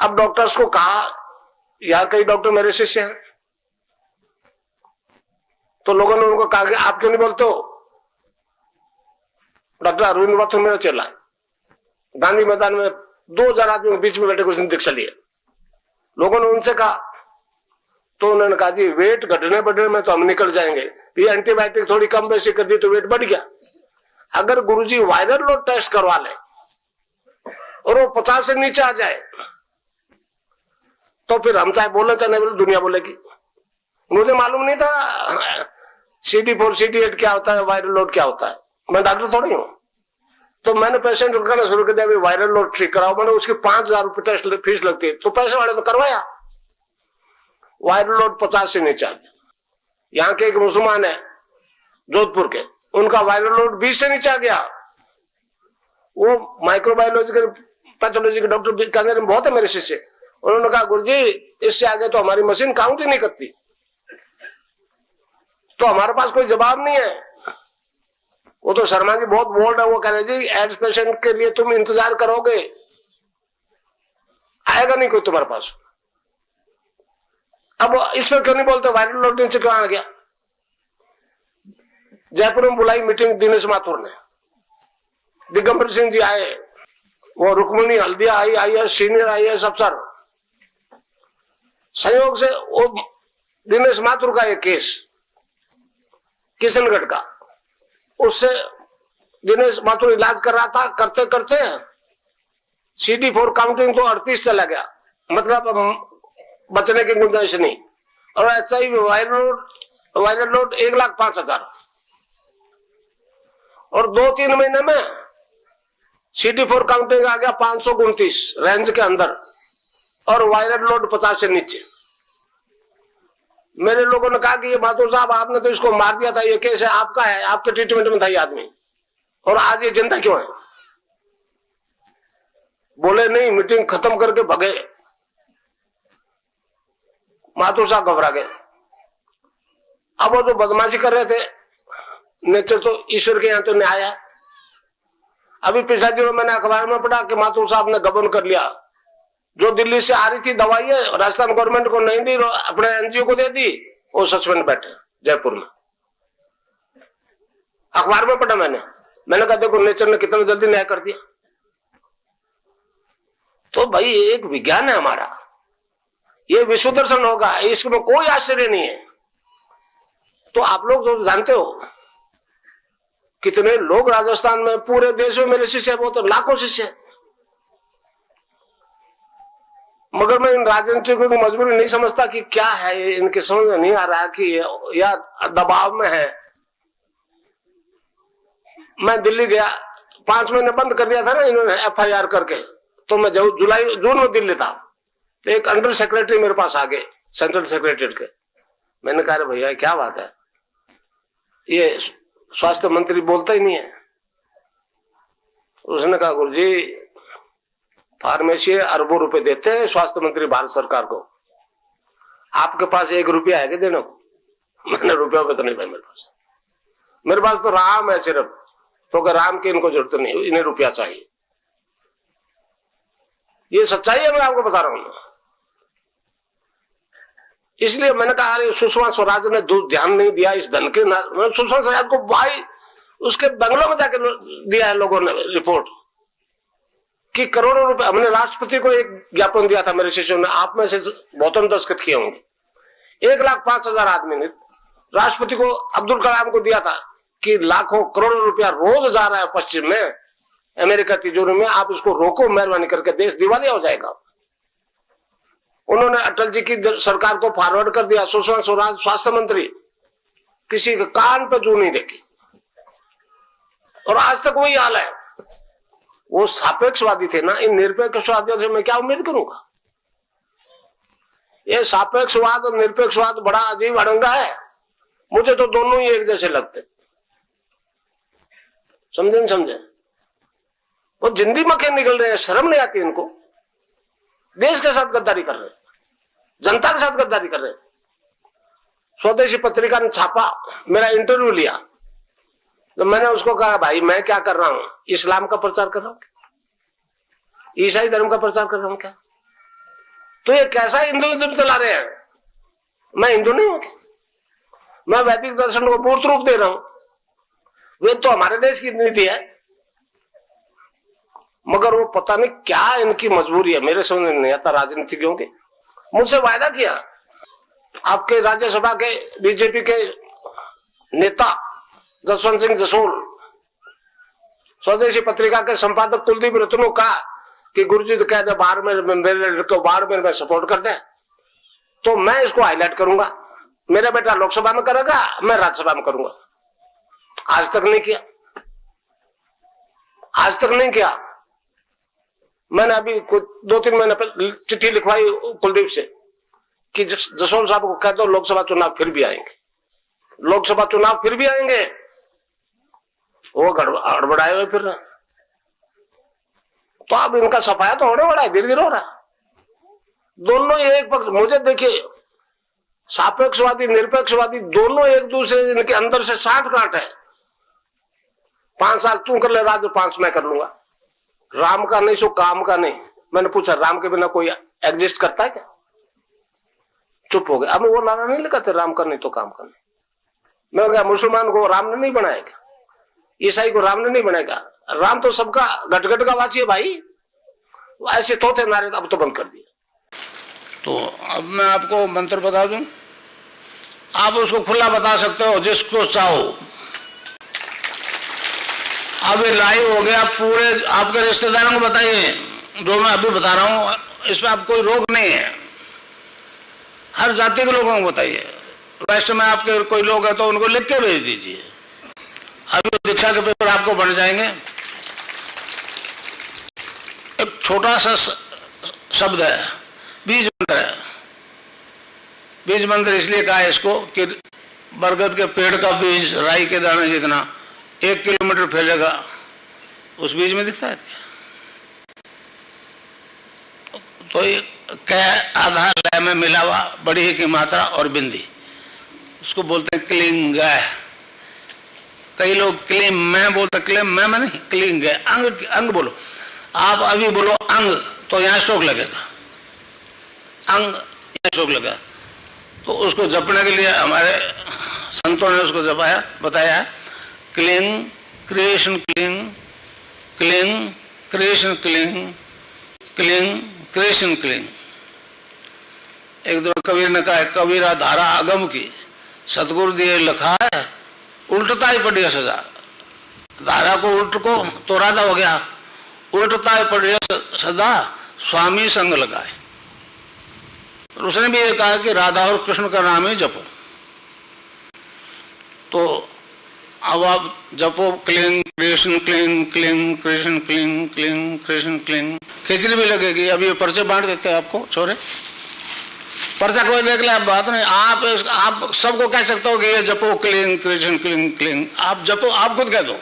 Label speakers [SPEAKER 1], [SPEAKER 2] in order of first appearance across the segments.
[SPEAKER 1] अब डॉक्टर्स को कहा, यहाँ कई डॉक्टर मेरे शिष्य हैं, तो लोगों ने उनको कहा कि आप क्यों नहीं बोलते हो? डॉक्टर अरविंद माथुर मेरा चेला है, गांधी मैदान में 2000 आदमी के बीच में बैठे कुछ दिन दीक्षा लिए। लोगों ने उनसे कहा, तो उन्होंने कहा जी वेट घटने बढ़ने में तो हम निकल जाएंगे, ये एंटीबायोटिक थोड़ी कम बेसी कर दी तो वेट बढ़ गया। अगर गुरुजी वायरल लोड टेस्ट करवा ले और वो 50 से नीचे आ जाए तो फिर हम चाहे बोले चाहे नहीं बोले दुनिया बोलेगी। मुझे मालूम नहीं था CD4 CD8 क्या होता है, वायरल लोड क्या होता है, मैं डॉक्टर थोड़ी हूं। तो मैंने पेशेंट को कहना शुरू कर दिया वायरल लोड ठीक कराओ। मैंने उसकी 5000 रुपये टेस्ट फीस लगती है, तो पैसे वाले ने करवाया। वायरल लोड 50 से नीचे आ गया। यहाँ के एक मुसलमान है जोधपुर के, उनका वायरल लोड 20 से नीचे आ गया। वो माइक्रोबायोलॉजी के पैथोलॉजी के डॉक्टर कहने में बहुत है मेरे शिष्य, उन्होंने कहा गुरुजी इससे आगे तो हमारी मशीन काउंट ही नहीं करती, तो हमारे पास कोई जवाब नहीं है। वो तो शर्मा जी बहुत बोल्ड है, वो कह रहे जी एड्स पेशेंट के लिए तुम इंतजार करोगे, आएगा नहीं कोई तुम्हारे पास। अब इसमें क्यों नहीं बोलते वायरल लोड नीचे क्यों आ गया? जयपुर में बुलाई मीटिंग दिनेश माथुर ने, दिगंबर सिंह जी आए, वो Rukmini Haldia I senior IAS अफसर। संयोग से वो दिनेश माथुर का एक केस किशनगढ़ का, उससे दिनेश माथुर इलाज कर रहा था, करते करते CD4 काउंटिंग तो 38 चला गया, मतलब बचने की गुंजाइश नहीं। और HIV वायरल लोड 1,05,000 और 2-3 महीने में CD4 काउंटिंग आ गया 529 रेंज के अंदर और वायरल लोड 50 से नीचे। मेरे लोगों ने कहा कि ये माथुर साहब आपने तो इसको मार दिया था, ये केस है आपका है, आपके ट्रीटमेंट में था ये आदमी, और आज ये जिंदा क्यों है? बोले नहीं, मीटिंग खत्म करके भगे। माथुर साहब घबरा गए। अब वो जो बदमाशी कर रहे थे, नेचर तो ईश्वर के यहाँ तो न्याय है। अभी पिछले दिनों मैंने अखबार में पढ़ा कि माथुर साहब ने गबन कर लिया, जो दिल्ली से आ रही थी दवाइयां राजस्थान गवर्नमेंट को नहीं दी, अपने NGO को दे दी, वो सस्पेंड बैठे जयपुर में। अखबार में पढ़ा मैंने कहा देखो नेचर ने कितना जल्दी न्याय कर दिया। तो भाई एक विज्ञान है हमारा, ये विश्व दर्शन होगा, इसमें कोई आश्चर्य नहीं है। तो आप लोग जो जानते हो कितने लोग राजस्थान में, पूरे देश में मेरे शिष्य बहुत लाखों शिष्य, मगर मैं इन राजनीतिकों की मजबूरी नहीं समझता कि क्या है, इनके समझ में नहीं आ रहा कि या दबाव में है। मैं दिल्ली गया, 5 महीने बंद कर दिया था ना इन्होंने FIR करके, तो मैं जून में दिल्ली था, तो एक अंडर सेक्रेटरी मेरे पास आ गए सेंट्रल सेक्रेटरीट के। मैंने कहा भैया क्या बात है, ये स्वास्थ्य मंत्री बोलता ही नहीं है। उसने कहा गुरुजी फार्मेसी अरबों रुपए देते हैं स्वास्थ्य मंत्री भारत सरकार को, आपके पास 1 रुपया है कि देने को? मैंने रुपया पे तो नहीं भाई, मेरे पास तो राम है सिर्फ, तो कि राम की इनको जरूरत नहीं, इन्हें रुपया चाहिए। ये सच्चाई है, मैं आपको बता रहा हूं। इसलिए मैंने कहा अरे सुषमा स्वराज ने ध्यान नहीं दिया इस धन के। सुषमा स्वराज को भाई उसके बंगलों में जाकर दिया है लोगों ने रिपोर्ट कि करोड़ों रुपए। हमने राष्ट्रपति को एक ज्ञापन दिया था मेरे शिष्यों ने, आप में से बहुतों दस्तखत किए होंगे। 1,05,000 आदमी ने राष्ट्रपति को, अब्दुल कलाम को दिया था कि लाखों करोड़ों रुपया रोज जा रहा है पश्चिम में, अमेरिका तिजोरी में, आप इसको रोको मेहरबानी करके, देश दिवालिया हो जाएगा। उन्होंने अटल जी की सरकार को फॉरवर्ड कर दिया। सुषमा स्वराज स्वास्थ्य मंत्री, किसी के कान पे जू नहीं देखी, और आज तक वही हाल है। वो सापेक्षवादी थे ना, इन निरपेक्षवादियों से मैं क्या उम्मीद करूंगा? ये सापेक्षवाद और निरपेक्षवाद बड़ा अजीब अड़ंगा है। मुझे तो दोनों ही एक जैसे लगते, समझे नहीं समझे? वो जिंदी मक्खी निकल रहे हैं, शर्म नहीं आती इनको। देश के साथ गद्दारी कर रहे हैं, जनता के साथ गद्दारी कर रहे हैं। स्वदेशी पत्रिका ने छापा, मेरा इंटरव्यू लिया, तो मैंने उसको कहा भाई मैं क्या कर रहा हूं, इस्लाम का प्रचार कर रहा हूं, ईसाई धर्म का प्रचार कर रहा हूं क्या? तो ये कैसा हिंदुइज्म चला रहे हैं? मैं हिंदू नहीं हूं, मैं वैदिक दर्शन को मूर्त रूप दे रहा हूं। वे तो हमारे देश की नीति है, मगर वो पता नहीं क्या इनकी मजबूरी है, मेरे समझ नहीं आता राजनीतिज्ञों के। मुझसे वायदा किया आपके राज्यसभा के बीजेपी के नेता जसवंत सिंह जसोल, स्वदेशी पत्रिका के संपादक कुलदीप रतनू कहा कि गुरुजी तो कहते बाहर में मेरे लड़के बाहर में सपोर्ट करते हैं, तो मैं इसको हाईलाइट करूंगा। मेरा बेटा लोकसभा में करेगा, मैं राज्यसभा में करूंगा। आज तक नहीं किया, आज तक नहीं किया। मैंने अभी 2-3 महीने पहले चिट्ठी लिखवाई कुलदीप से कि जसोल साहब को कह दो लोकसभा चुनाव फिर भी आएंगे, लोकसभा चुनाव फिर भी आएंगे। वो गड़बड़ाए हुए फिर। तो अब इनका सफाया तो होने वाला है, धीरे धीरे हो रहा है। दोनों एक पक्ष, मुझे देखिए सापेक्षवादी निरपेक्षवादी दोनों एक दूसरे इनके अंदर से साठ गांठ है। 5 साल तू कर ले राज, 5 मैं कर लूंगा। राम का नहीं सो काम का नहीं। मैंने पूछा राम के बिना कोई एग्जिस्ट करता है क्या? चुप हो गए। अब वो नारा नहीं लगाते राम का नहीं तो काम का नहीं। मैं क्या मुसलमान को राम ने नहीं बनाएगा, ईसाई को राम ने नहीं बनाएगा? राम तो सबका गटगट का वाची है भाई। ऐसे तोते नारे अब तो बंद कर दिए।
[SPEAKER 2] तो अब मैं आपको मंत्र बता दूं, आप उसको खुला बता सकते हो जिसको चाहो। अब ये लाइव हो गया, पूरे आपके रिश्तेदारों को बताइए जो मैं अभी बता रहा हूं, इसमें आप कोई रोक नहीं है। हर जाति के लोगों को बताइए। वेस्ट में आपके कोई लोग हैं तो उनको लिख के भेज दीजिए। अभी दीक्षा के पेपर आपको बन जाएंगे। एक छोटा सा शब्द है, बीज मंत्र है। बीज मंत्र इसलिए कहा है इसको कि बरगद के पेड़ का बीज राई के दाने जितना 1 किलोमीटर फैलेगा, उस बीज में दिखता है क्या? तो ये क्या आधार लय में मिला हुआ बड़ी ही की मात्रा और बिंदी, उसको बोलते हैं क्लिंग। कई लोग क्लीम मैं बोलते, क्लीम मैं नहीं, क्लिंग है। अंग, अंग बोलो। आप अभी बोलो अंग तो यहाँ स्ट्रोक लगेगा, अंग यहाँ स्ट्रोक लगा। तो उसको जपने के लिए हमारे संतों ने उसको जपाया, बताया cling creation cling, cling creation cling, cling creation cling. एक दो कबीर ने कहा, कबीरा धारा आगम की सतगुरु दिए लिखा है, उल्टता ही पड़ी है सजा। धारा को उल्ट को तो राधा हो गया, उल्टता ही पड़ी है सदा, स्वामी संग लगाए। उसने भी ये कहा कि राधा और कृष्ण का नाम ही जपो। तो अब आप जपो क्लिंग कृष्ण क्लिंग, क्लिंग कृष्ण क्लिंग, क्लिंग कृष्ण क्लिंग। खिचड़ी भी लगेगी। अब ये पर्चे बांट देते हैं आपको छोरे, पर्चा कोई देख ले, आप बात नहीं। आप सबको कह सकते हो कि ये जपो क्लिंग कृष्ण क्लिंग क्लिंग। आप जपो, आप खुद कह दो।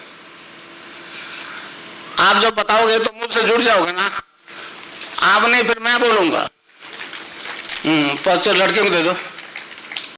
[SPEAKER 2] आप जब बताओगे तो मुझसे जुड़ जाओगे ना। आप नहीं फिर मैं बोलूंगा। पर्चा लड़के को दे दो।